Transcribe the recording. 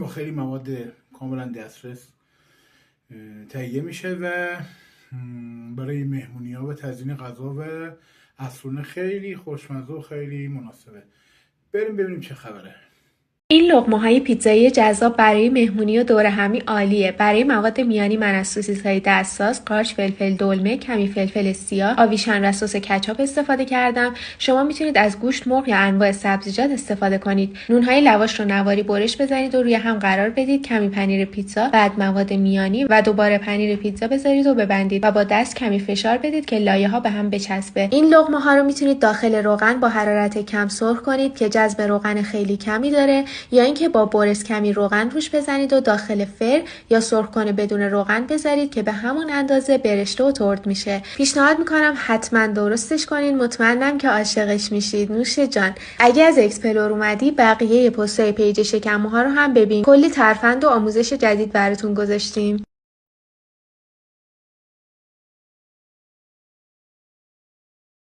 خیلی مواد کاملا دسترس تهیه میشه و برای مهمونی‌ها و تزیین غذا و عصرونه خیلی خوشمزه و خیلی مناسبه. بریم ببینیم چه خبره. این لقمه‌های پیتزایی جذاب برای مهمونی و دوره همی عالیه. برای مواد میانی من از سوسیس‌های دستساز، قارچ، فلفل دلمه، کمی فلفل سیاه، آویشن و سس کچاپ استفاده کردم. شما میتونید از گوشت، مرغ یا انواع سبزیجات استفاده کنید. نون‌های لواش رو نواری برش بزنید و روی هم قرار بدید. کمی پنیر پیتزا، بعد مواد میانی و دوباره پنیر پیتزا بذارید و ببندید و با دست کمی فشار بدید که لایه‌ها به هم بچسبه. این لقمه‌ها رو میتونید داخل روغن با حرارت کم سرخ کنید که جذب روغن خیلی کمی داره، یا اینکه با برس کمی روغن روش بزنید و داخل فر یا سرخ‌کن بدون روغن بذارید که به همون اندازه برشته و ترد میشه. پیشنهاد میکنم حتما درستش کنین، مطمئنم که عاشقش میشید. نوش جان. اگه از اکسپلور اومدی بقیه پست‌های پیج شکم‌ها رو هم ببین، کلی ترفند و آموزش جدید براتون گذاشتیم.